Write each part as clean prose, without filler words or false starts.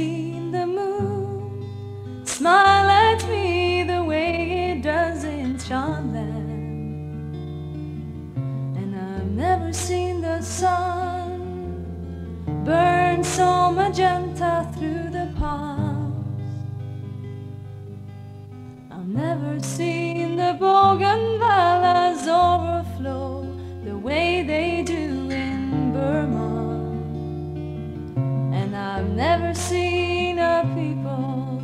seen the moon smile at me the way it does in Shanland, and I've never seen the sun burn so magenta through the past. I've never seen the bougainvilleas overflow the way they do in Burma, and I've never seen a people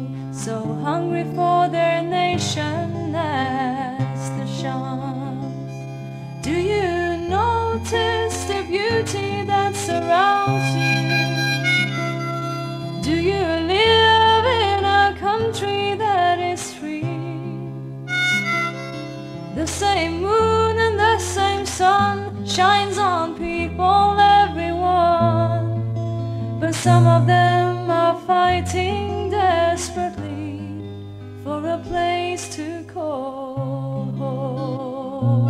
so hungry for their nation as the Shans. Do you notice the beauty that surrounds you? Do you live in a country that is free? The same moon and the same sun shines on people, everyone, but some of them are fighting desperately for a place to call home.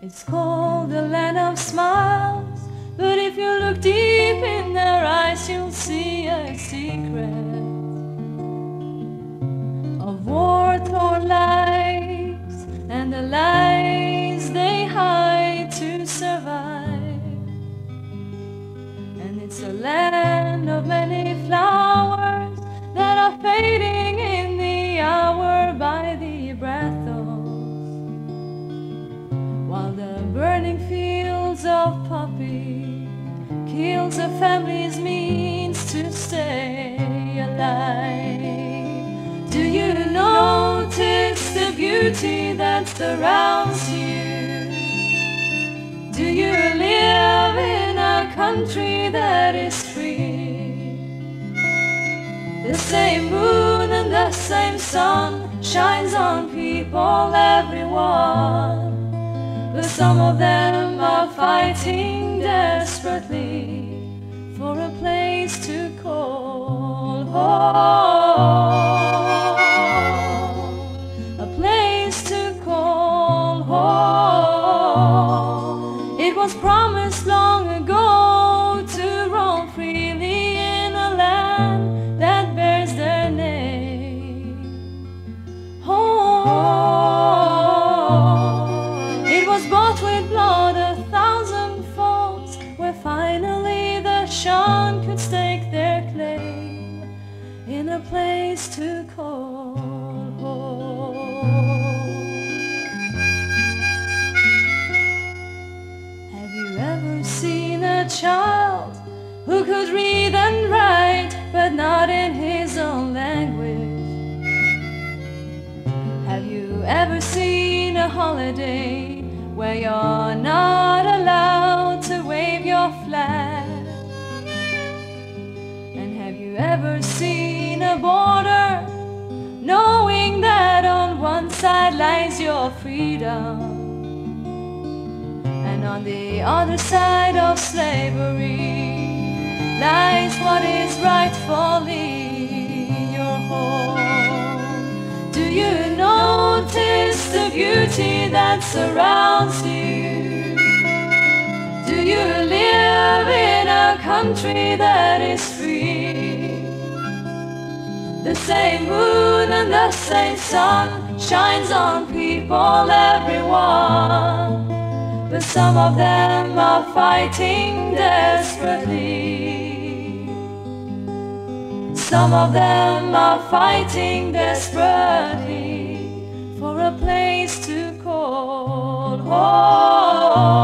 It's called the land of smiles, but if you look deep in their eyes, you'll see a secret of war-torn lives and the lies they hide to survive. And it's a land of many flowers that are fading in the hour by the breathos, while the burning fields of poppy kills a family's means to stay alive. Do you notice the beauty that surrounds you? Do you live in a country that is free? The same moon and the same sun shines on people, everyone, but some of them are fighting desperately for a place to call home, a place to call home. It was promised long ago to roam freely in a land that bears their name. Home. It was bought with blood 1,000 folds, where finally the Shan could stake their claim in a place to call home. Have you ever seen a child who could read and write but not in his own language? Have you ever seen a holiday where you're not allowed to wave your flag? And have you ever seen a border knowing that on one side lies your freedom, and on the other side of slavery lies what is rightfully your home? Do you notice the beauty that surrounds you? Do you live in a country that is free? The same moon and the same sun shines on people, everyone, but some of them are fighting desperately. Some of them are fighting desperately for a place to call home.